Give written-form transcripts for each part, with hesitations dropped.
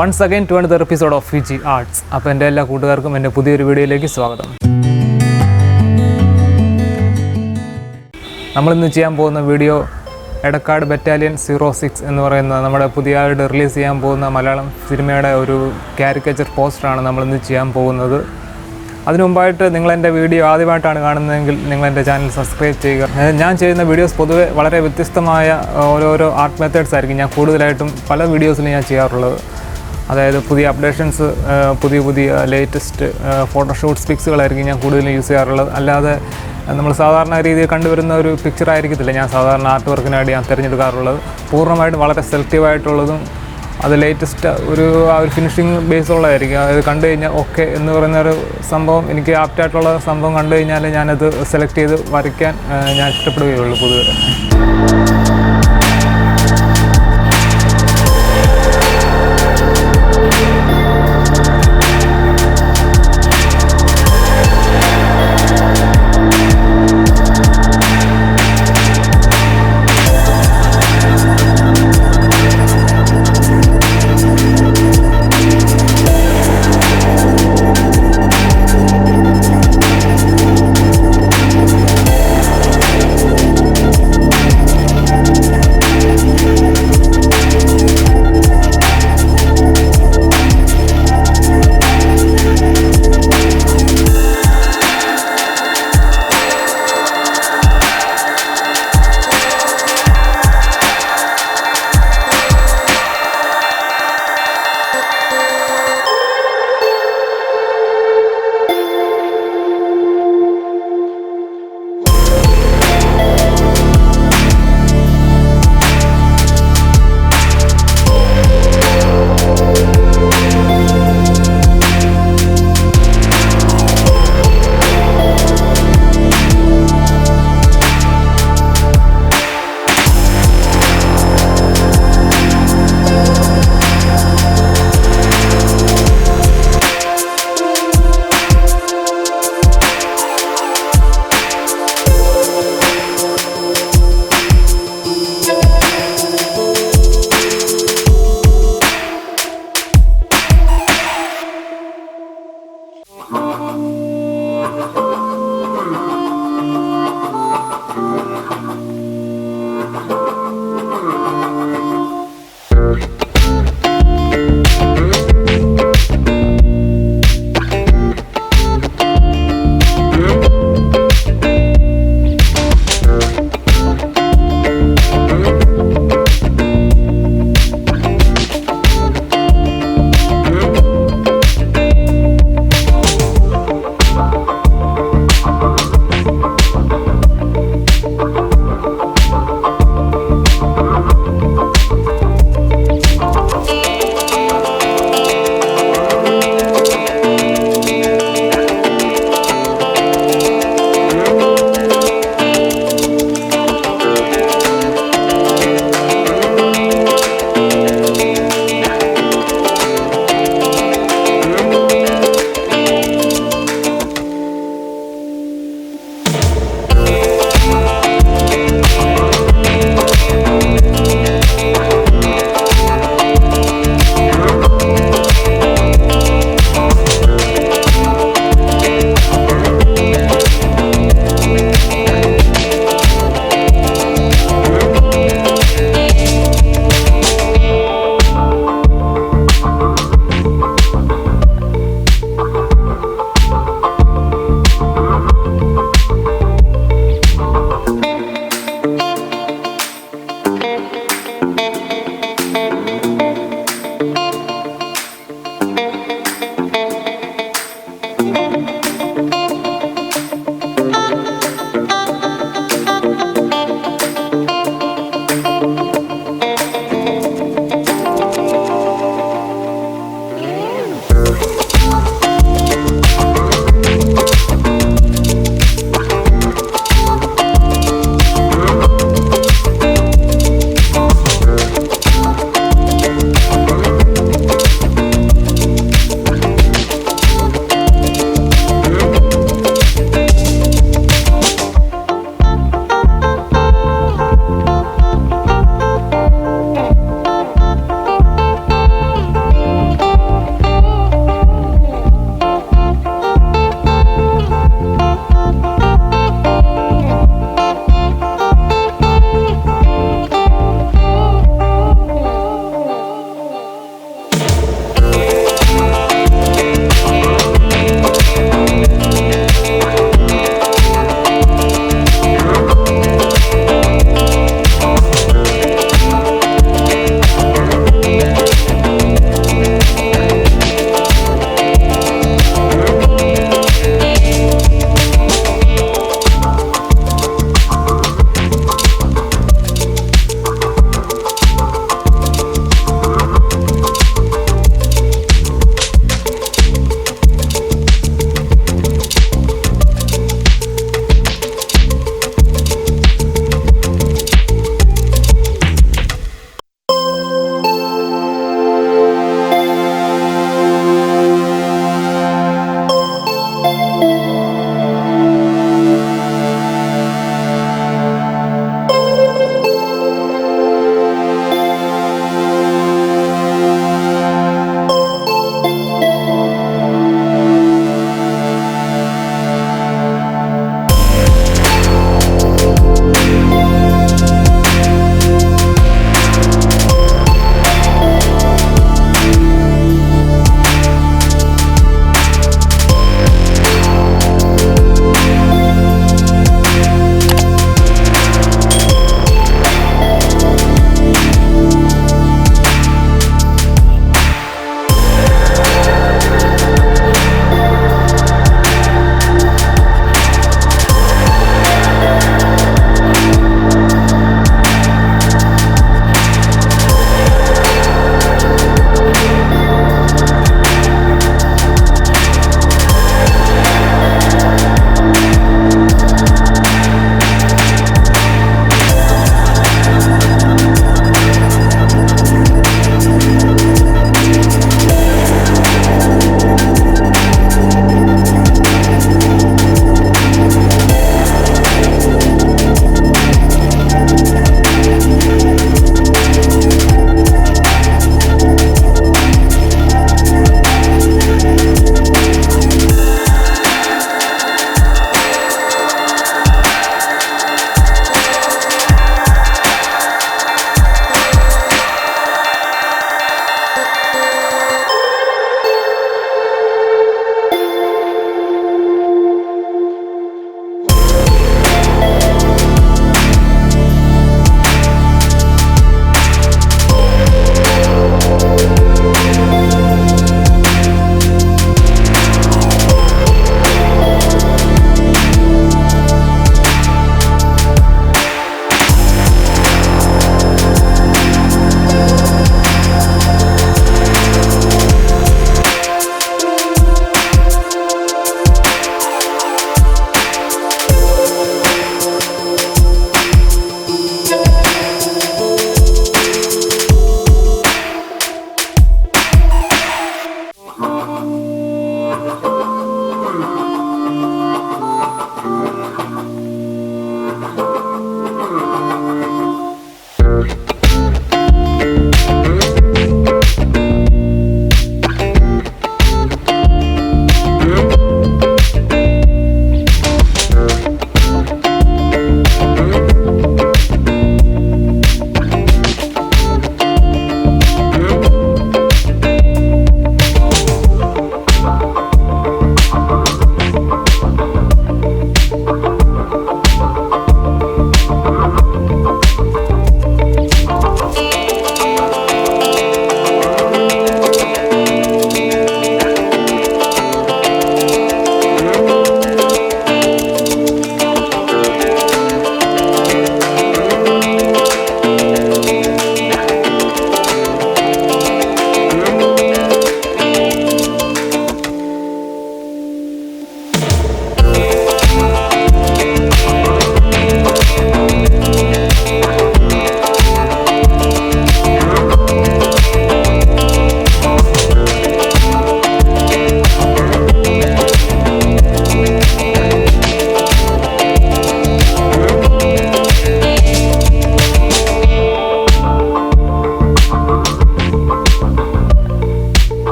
Once again to another episode of Fiji Arts. അപ്പോൾ എൻ്റെ എല്ലാ കൂട്ടുകാർക്കും എൻ്റെ പുതിയൊരു വീഡിയോയിലേക്ക് സ്വാഗതം. നമ്മളിന്ന് ചെയ്യാൻ പോകുന്ന വീഡിയോ എടക്കാട് ബറ്റാലിയൻ 06 എന്ന് പറയുന്ന നമ്മുടെ പുതിയതായിട്ട് റിലീസ് ചെയ്യാൻ പോകുന്ന മലയാളം സിനിമയുടെ ഒരു കാരിക്കേച്ചർ പോസ്റ്ററാണ് നമ്മളിന്ന് ചെയ്യാൻ പോകുന്നത്. അതിനു മുമ്പായിട്ട് നിങ്ങളെൻ്റെ വീഡിയോ ആദ്യമായിട്ടാണ് കാണുന്നതെങ്കിൽ നിങ്ങളെൻ്റെ ചാനൽ സബ്സ്ക്രൈബ് ചെയ്യുക. ഞാൻ ചെയ്യുന്ന വീഡിയോസ് പൊതുവെ വളരെ വ്യത്യസ്തമായ ഓരോരോ ആർട്ട് മെത്തേഡ്സ് ആയിരിക്കും ഞാൻ കൂടുതലായിട്ടും പല വീഡിയോസിലും ഞാൻ ചെയ്യാറുള്ളത്. അതായത് പുതിയ അപ്ഡേഷൻസ്, പുതിയ ലേറ്റസ്റ്റ് ഫോട്ടോഷൂട്ട്സ് പിക്സുകളായിരിക്കും ഞാൻ കൂടുതലും യൂസ് ചെയ്യാറുള്ളത്. അല്ലാതെ നമ്മൾ സാധാരണ രീതിയിൽ കണ്ടുവരുന്ന ഒരു പിക്ചർ ആയിരിക്കത്തില്ല ഞാൻ സാധാരണ ആർട്ട് വർക്കിനായിട്ട് ഞാൻ തിരഞ്ഞെടുക്കാറുള്ളത്. പൂർണ്ണമായിട്ടും വളരെ സെലക്റ്റീവായിട്ടുള്ളതും അത് ലേറ്റസ്റ്റ് ഒരു ഫിനിഷിങ് ബേസുള്ളതായിരിക്കും. അതായത് കണ്ടു കഴിഞ്ഞാൽ ഓക്കെ എന്ന് പറയുന്നൊരു സംഭവം, എനിക്ക് ആപ്റ്റായിട്ടുള്ള സംഭവം കണ്ടു കഴിഞ്ഞാൽ ഞാനത് സെലക്ട് ചെയ്ത് വരയ്ക്കാൻ ഞാൻ ഇഷ്ടപ്പെടുകയുള്ളൂ പൊതുവെ.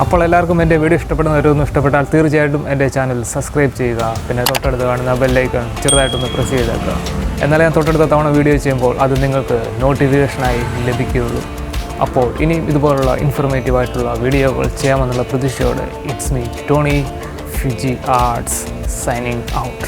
അപ്പോൾ എല്ലാവർക്കും എൻ്റെ വീഡിയോ ഇഷ്ടപ്പെടുന്നവരൊന്നും ഇഷ്ടപ്പെട്ടാൽ തീർച്ചയായിട്ടും എൻ്റെ ചാനൽ സബ്സ്ക്രൈബ് ചെയ്യുക. പിന്നെ തൊട്ടടുത്ത് കാണുന്ന ബെല്ലൈക്കൺ ചെറുതായിട്ടൊന്ന് പ്രസ് ചെയ്തേക്കുക. എന്നാലേ ഞാൻ തൊട്ടടുത്ത തവണ വീഡിയോ ചെയ്യുമ്പോൾ അത് നിങ്ങൾക്ക് നോട്ടിഫിക്കേഷനായി ലഭിക്കുകയുള്ളൂ. അപ്പോൾ ഇനിയും ഇതുപോലുള്ള ഇൻഫോർമേറ്റീവ് ആയിട്ടുള്ള വീഡിയോകൾ ചെയ്യാമെന്നുള്ള പ്രതീക്ഷയോടെ it's me Tony Fiji arts signing out.